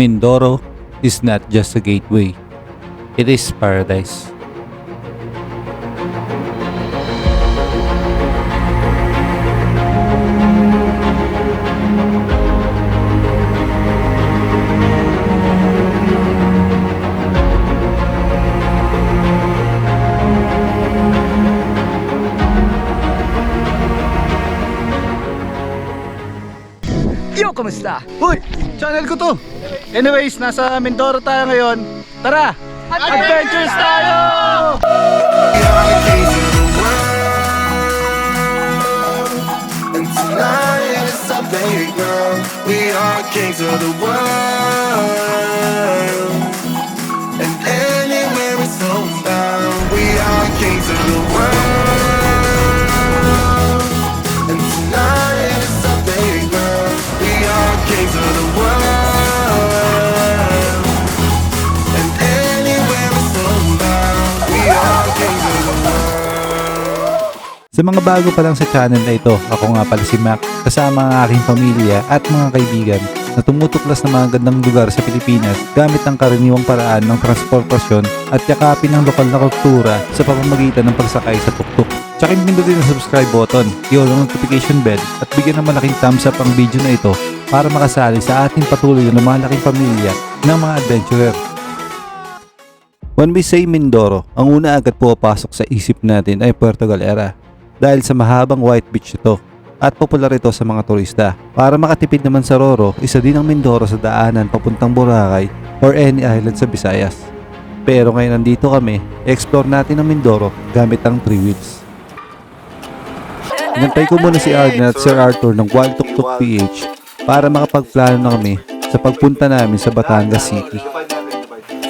Mindoro is not just a gateway, it is paradise. Yo, kamusta? Uy, channel ko to. Anyways, nasa Mindoro tayo ngayon. Tara, adventures tayo! And tonight is our playground. We are kings of the world. And anywhere it's homebound, we are kings of the world. And tonight is our playground. We are kings of the world. And anywhere it's homebound, we are kings of the world. Sa mga bago pa lang sa channel na ito, ako nga pala si Mac, kasama ang aking pamilya at mga kaibigan na tumutuklas ng mga gandang lugar sa Pilipinas gamit ang karaniwang paraan ng transportasyon at yakapin ng lokal na kultura sa pamamagitan ng pagsakay sa tuktuk. Tsaka pindutin ang subscribe button, i-on ang notification bell at bigyan ng malaking thumbs up ang video na ito para makasali sa ating patuloy na lumalaking pamilya ng mga adventurer. When we say Mindoro, ang una agad pumapasok sa isip natin ay Puerto Galera dahil sa mahabang white beach ito at popular ito sa mga turista. Para makatipid naman sa Roro, isa din ang Mindoro sa daanan papuntang Boracay or any island sa Visayas. Pero ngayon nandito kami, explore natin ang Mindoro gamit ang 3 wheels. Inantay ko muna si Arden at Sir Arthur ng Wild Tuktuk PH para makapagplano na kami sa pagpunta namin sa Batangas City.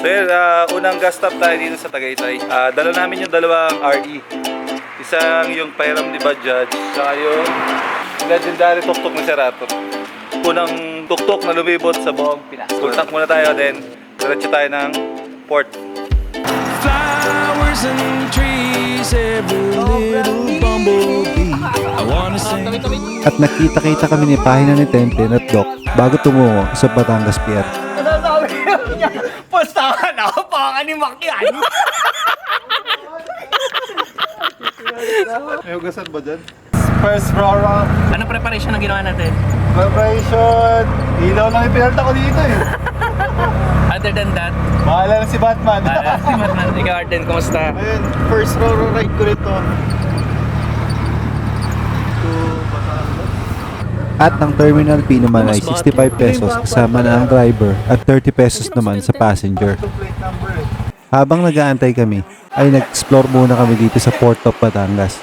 So yun, unang gas stop tayo dito sa Tagaytay. Dala namin yung dalawang RE. Isang yung Pairam ni Bajaj, saka yung legendary tuktok ni Sir Arthur. Unang tuktok na lumibot sa buong Pinas. Full tank muna tayo, then diretso tayo ng port. Flowers and trees, every little bumblebee. I wanna sing. At nakita-kita kami ni Pahina ni Tenten at Doc bago tumungo sa Batangas Pier. Pustahan ako, baka ni Makian. May hugasan ba dyan? First Roro. Anong preparation ang ginawa natin? Preparation. Ilaw lang yung pinalta ko dito eh. Other than that, Bahala na si Batman. ikaw Arden, kumusta? Ayun, first Roro ride ko rito. At ang terminal fee naman ay 65 pesos kasama na ang driver at 30 pesos naman sa passenger. Habang nag-aantay kami, ay nag-explore muna kami dito sa Port of Batangas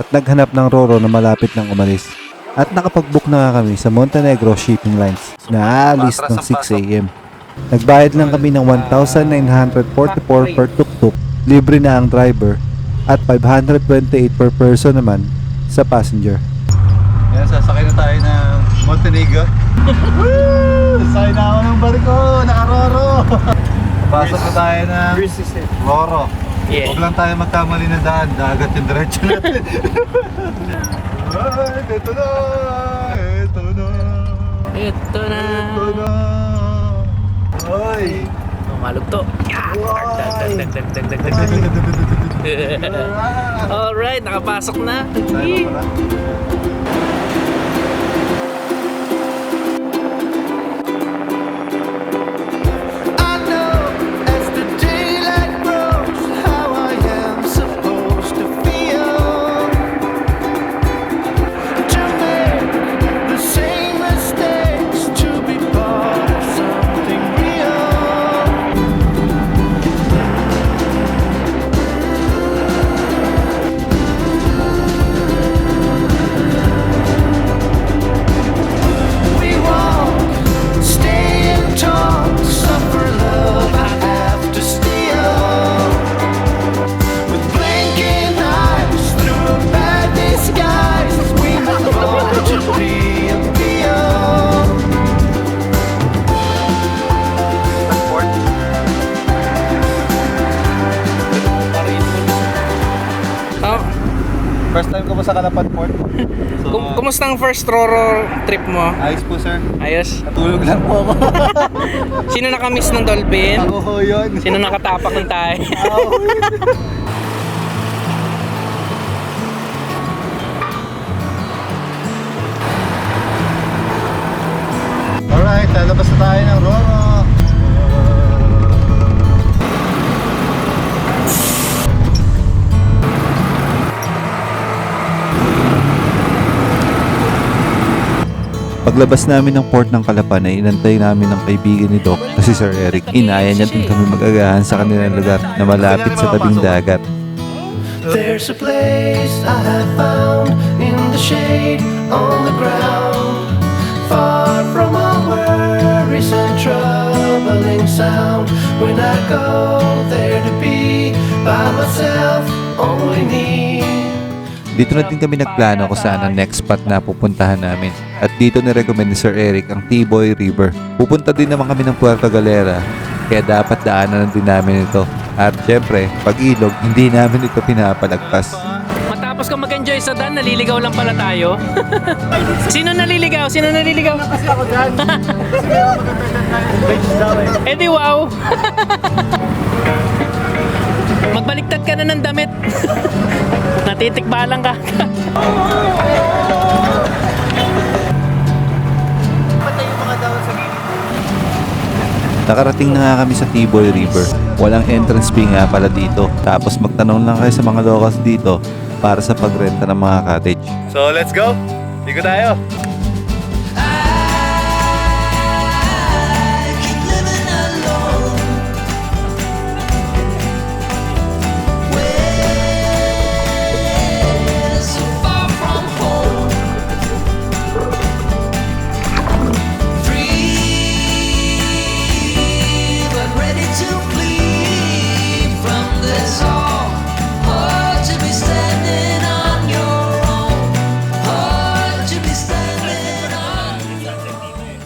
at naghanap ng Roro na malapit ng umalis. At nakapag-book na nga kami sa Montenegro Shipping Lines na aalis ng 6 AM. Nagbayad lang kami ng 1,944 per tuktuk, libre na ang driver at 528 per person naman sa passenger. Yan, sasakay na tayo ng Montenegro. Woo! Sasakay na ako ng barko, naka-Roro. Pasok na tayo ng Roro. Yeah. Huwag lang tayo magkamali na daan, dagat yung diretso natin. Ay, ito na! Ito na! Ito na. Ito na! Ay! Malugto. Alright, nakapasok na. I know as the daylight grows how I am supposed to feel. To make the same mistakes, to be part of something real. sa Calapan Port. So, Kumusta ang first Roro trip mo? ayos po sir. Ayos? Natulog lang po ako. Sino nakamiss ng dolphin? Ako ho yun. Sino nakatapak ng tayo? Alright, lalabas na tayo ng Roro. Paglabas namin ng port ng Calapan ay inantay namin ng kaibigan ni Doc na si Sir Eric. Inaya niya din kami mag-agahan sa kanilang lugar na malapit sa tabing dagat. There's a place I have found in the shade on the ground, far from all worries and troubling sound. When I go there to be by myself, only me. Dito na din kami nagplano kung saan ang next spot na pupuntahan namin. At dito nirecommend ni Sir Eric ang T-Boy River. Pupunta din naman kami ng Puerto Galera, kaya dapat daanan din namin ito. At syempre, pag ilog, hindi namin ito pinapalagpas. Matapos ka mag-enjoy sa daan, naliligaw lang pala tayo. Sino naliligaw? Sino naliligaw? Kasi ako dyan. Kasi meron magagandang na beach daw eh. Eh di wow! Magbaliktad ka na ng damit. Natitikbalang ka. Nakarating na nga kami sa T-Boy River. Walang entrance fee nga pala dito. Tapos magtanong lang kayo sa mga locals dito para sa pagrenta ng mga cottage. So let's go. Ligo tayo.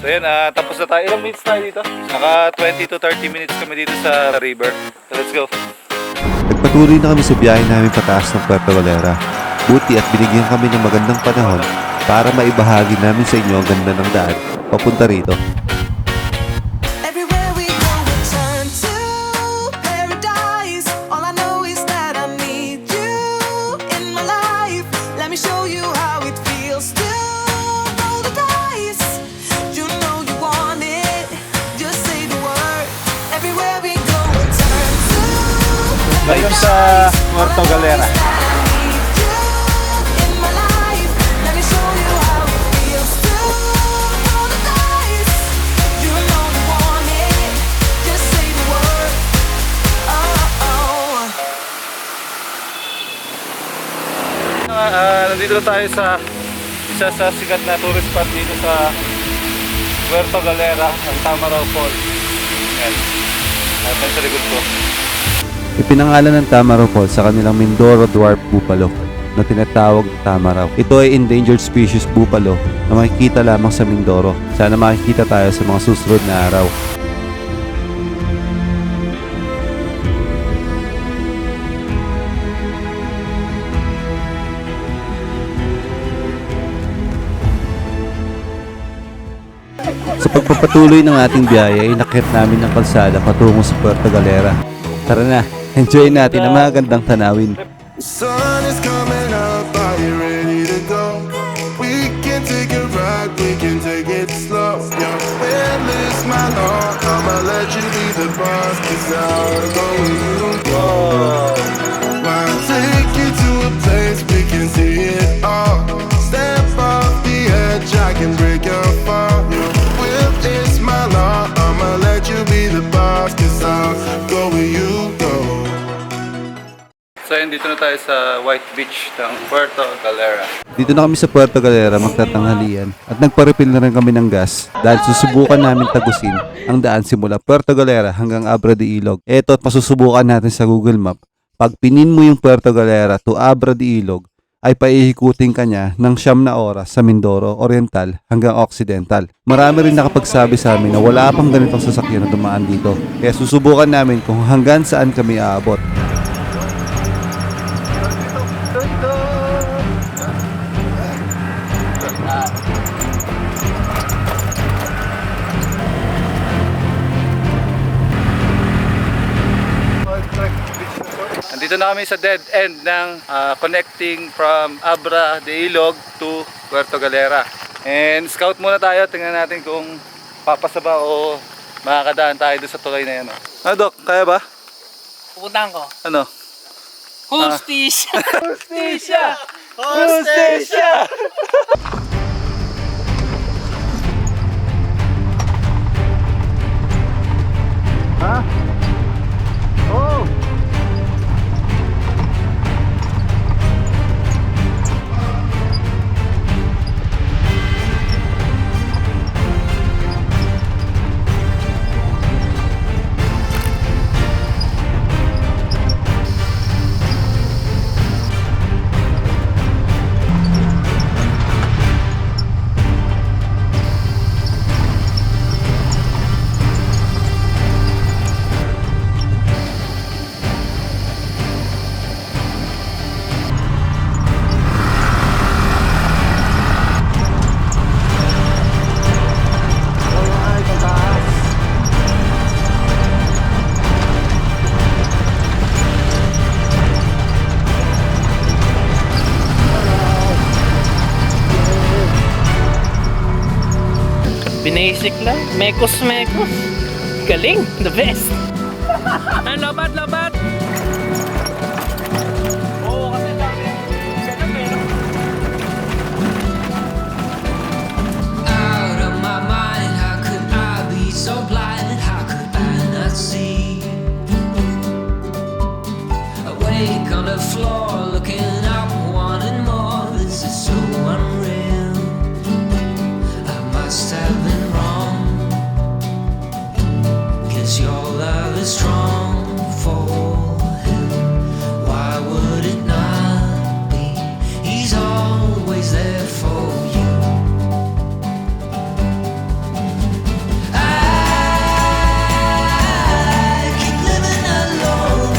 So yan, tapos na tayo. Ilang minutes tayo dito? Naka 20 to 30 minutes kami dito sa river. So let's go. Nagpatuloy na kami sa biyahe namin pataas ng Puerto Galera. Buti at binigyan kami ng magandang panahon para maibahagi namin sa inyo ang ganda ng daan papunta rito. Everywhere we go, we turn to paradise. All I know is that I need you in my life. Let me show you how it feels to roll the dice. You know you want it, just say the word. Everywhere we go, we turn to Ngayon sa Puerto Galera. Nandito na tayo sa isa sa sikat na tourist spot dito sa Puerto Galera, ang Tamaraw Falls. Yan. Natin sa likod ko. Ipinangalan ng Tamaraw Falls sa kanilang Mindoro Dwarf Buffalo na tinatawag na Tamaraw. Ito ay endangered species buffalo na makikita lamang sa Mindoro. Sana makikita tayo sa mga susunod na araw. Sa pagpapatuloy ng ating biyahe ay nakit namin ng kalsada patungo sa Puerto Galera. Tara na, enjoy natin ang mga gandang tanawin. The sun is coming up, are you ready to go? We can take a ride, we can take it slow. Yeah, when this my law, I'ma let you be the boss, 'cause I'll go where you go. I'll take you to a place we can see it all. Step off the edge, I can break your fall. Yeah, when this my law, I'ma let you be the boss, 'cause I'll go where you go. So yun, dito na tayo sa White Beach ng Puerto Galera. Dito na kami sa Puerto Galera magtatanghalian at nagpa-refill na rin kami ng gas dahil susubukan namin tagusin ang daan simula Puerto Galera hanggang Abra de Ilog. Eto at masusubukan natin sa Google Map. Pag pinin mo yung Puerto Galera to Abra de Ilog, ay paihikutin ka niya ng 9 na oras sa Mindoro Oriental hanggang Occidental. Marami rin nakapagsabi sa amin na wala pang ganitong sasakyan na dumaan dito. Kaya susubukan namin kung hanggang saan kami aabot. Dito na kami sa dead end ng connecting from Abra de Ilog to Puerto Galera. And scout muna tayo, tingnan natin kung papasa ba o makakadaan tayo doon sa tulay na yan. Ah, Doc, kaya ba? Pupuntahan ko. Ano? Hustisya! Hustisya! Hustisya! Ha? Oh! Binasic lang. Mekos. Galing. The best. Ay, lobat. Oo, kasi dami. Out of my mind, how could I be so blind? How could I not see? Awake on the floor, looking up, wanting more. This is so unreal. I must have been wrong. Guess your love is strong for him. Why would it not be? He's always there for you. I keep living alone.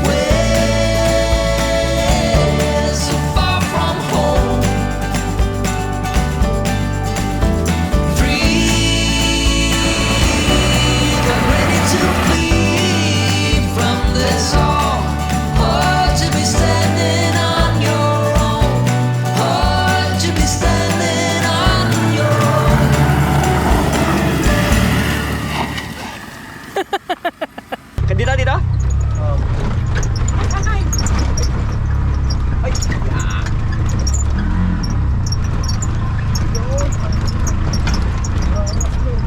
We're so far from home. Free, but ready to flee from this all. Hard to be standing on your own. Hard to be standing on your own. Dito?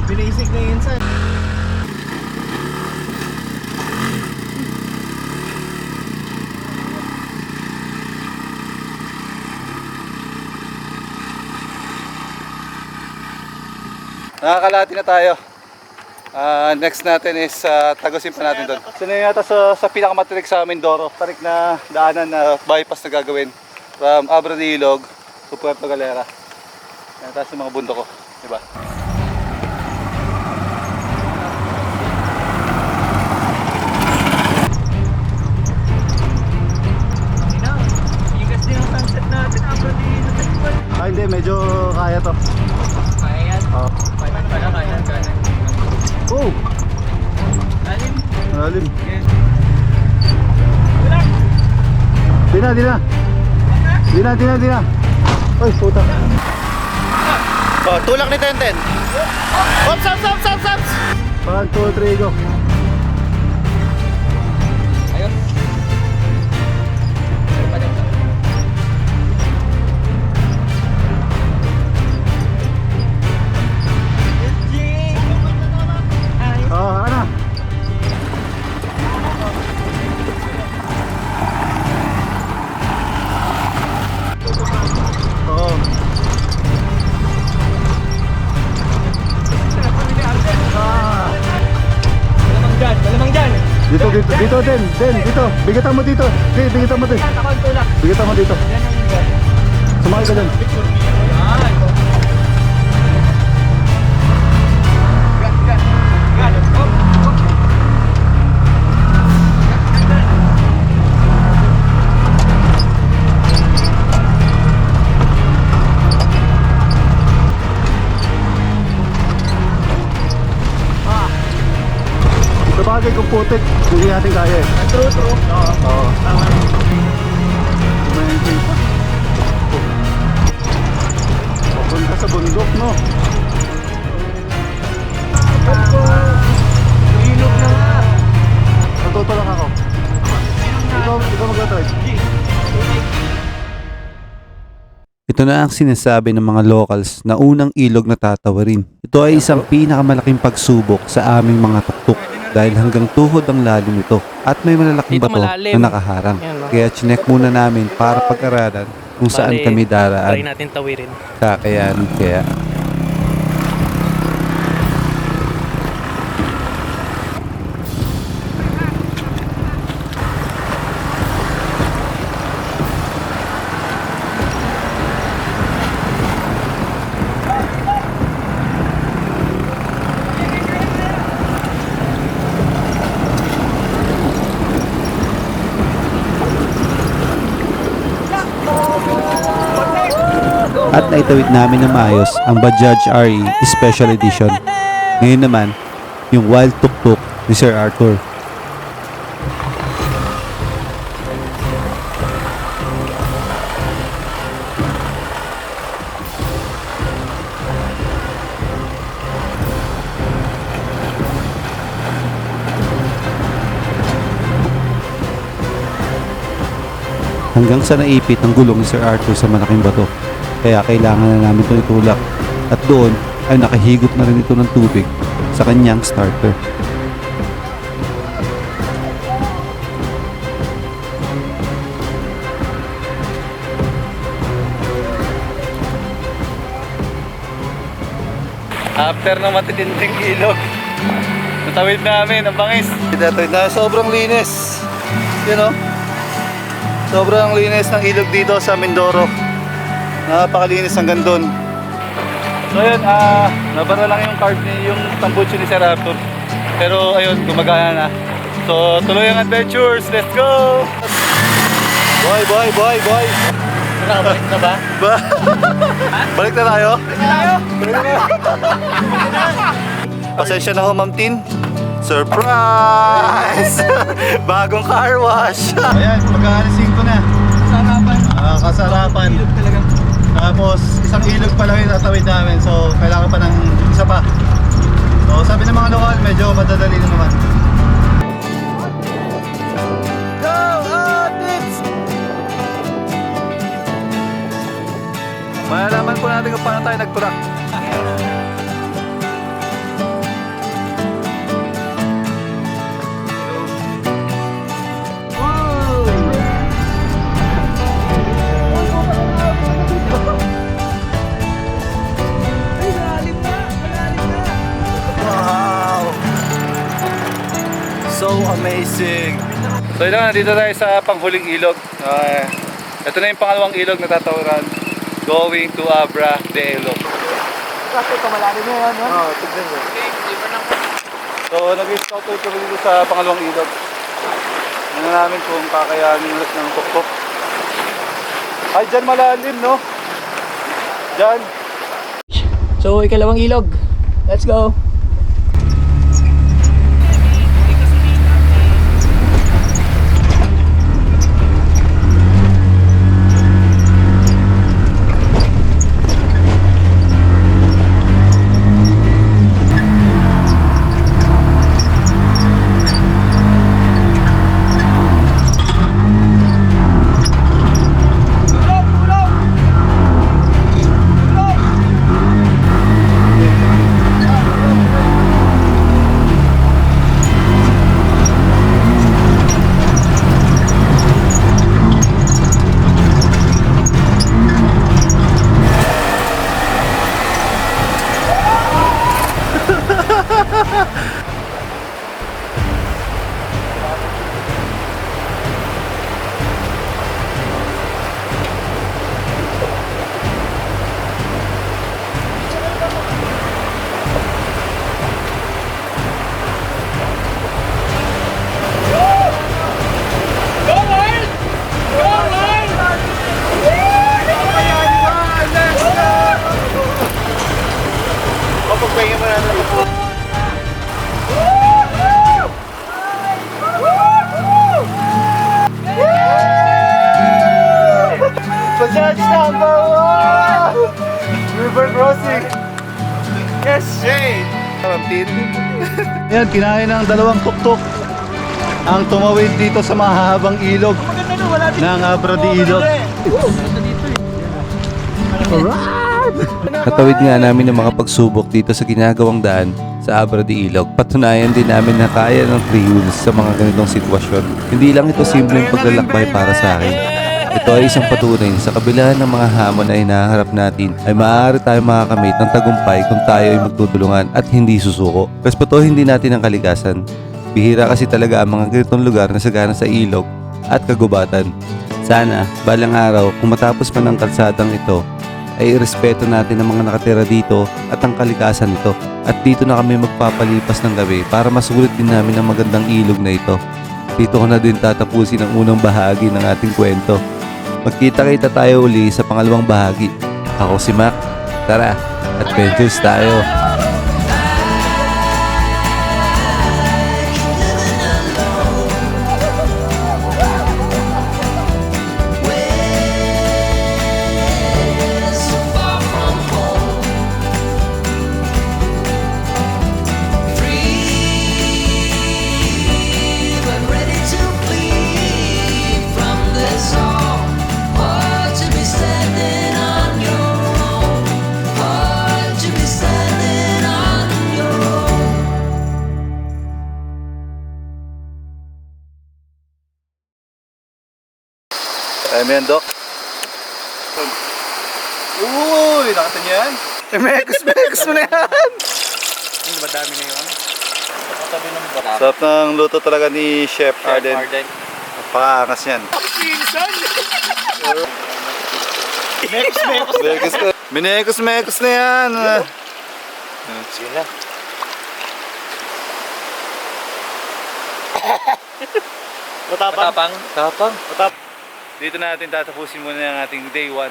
Binisig na yun, sir. Nakakalati na tayo. Next natin is tagusin pa natin doon. So na yata sa pinakamatirik sa Mindoro, tarik na daanan na bypass na gagawin from Abra de Ilog to Puerto Galera. Yan tayo sa mga bundok ko, diba? Igas din ang sunset natin. Ah, hindi. Medyo kaya to. Kaya yan. Oo. Kaya. Oh! Lalim. Malalim. Di na. Ay, puta. Oh, tulak ni Tenten. Ops. 1, 2, 3, go. Ano? Oo. Malamang dyan. Dito, dito. Bigatan mo dito. Bigatan mo dito. Sumakay ka dyan. bagay kung putik, hindi natin kaya eh. True. Oo. May pa. Papunta sa bundok, no? Ilog na nga. Natutulak ako. Ikaw mag-try. Ito na ang sinasabi ng mga locals na unang ilog na tatawarin. Ito ay isang pinakamalaking pagsubok sa aming mga tuktok dahil hanggang tuhod ang lalim nito at may malalaking Dito bato malalim. na nakaharang. Yan, no? Kaya chinek muna namin para pag-aralan kung saan Bale, kami try daraan. natin tawirin. Kakayanin kaya. At naitawid namin na maayos ang Bajaj RE Special Edition. Ngayon naman, yung Wild Tuk-Tuk ni Sir Arthur. Hanggang sa naipit ang gulong ni Sir Arthur sa malaking bato. Kaya kailangan na namin ito itulak. At doon ay nakahigop na rin ito ng tubig sa kanyang starter. After ng matitinding ilog, natawid namin ang bangis. Natawid na, sobrang linis. You know? Sobrang linis ng ilog dito sa Mindoro. Napakalinis hanggang doon. So ayun, nabara lang yung card ni yung tambucho ni Sir Arthur. Pero ayun, gumagana na. So tuloy ang adventures, let's go! Boy! Nakabalik na ba? Balik na tayo? Balik na tayo! Pasensya na ho, Ma'am Tin. Surprise! Bagong car wash! Ayan, magkakalisin ko na. Kasarapan. Tapos, isang ilog pa lang yung tatawid namin. So, kailangan pa ng isa pa. So, sabi ng mga lokal, medyo madadali na naman. Go, Adits! Malalaman po natin kung paano tayo nagtulak. Wow! So amazing! So yun na, dito tayo sa panghuling ilog. Ito na yung pangalawang ilog na tatawaran. Going to Abra de Ilog. Kasi malalim na yan, ha? Tignan mo. So nag-scout tour kami dito sa pangalawang ilog. Ano namin kung kakayanin ulit ng tuktok. Ay, dyan malalim, no? Dyan. So, ikalawang ilog. Let's go! River crossing. Yes, Jay. Yan, kinain ng dalawang tuktok ang tumawid dito sa mahahabang ilog ng Abra de Ilog. Natawid nga namin ng mga pagsubok dito sa ginagawang daan sa Abra de Ilog. Patunayan din namin na kaya ng 3 wheels sa mga ganitong sitwasyon. Hindi lang ito simpleng paglalakbay para sa akin. Ito ay isang patunay sa kabila ng mga hamon na hinaharap natin ay maaari tayong makakamit ng tagumpay kung tayo ay magtutulungan at hindi susuko. Respetuhin din natin ang kalikasan. Bihira kasi talaga ang mga ganitong lugar na sagana sa ilog at kagubatan. Sana, balang araw, kung matapos man ang kalsadang ito, ay irespeto natin ang mga nakatira dito at ang kalikasan nito. At dito na kami magpapalipas ng gabi para masulit din namin ang magandang ilog na ito. Dito ko na din tatapusin ang unang bahagi ng ating kwento. Magkita-kita tayo uli sa pangalawang bahagi. Ako si Mac. Tara, adventures tayo! So far from home, free but ready to flee from this all. Hard to be standing on your own. Hard to be standing on your own. Kaya mo yan, Doc? Uy, nakita niyo yan? Mekos mo na yan! Madami na yun. Sarap ng luto talaga ni Chef Arden. Napakaangas yan. Minekos na yan! Matapang. Dito natin tatapusin muna ang ating day 1.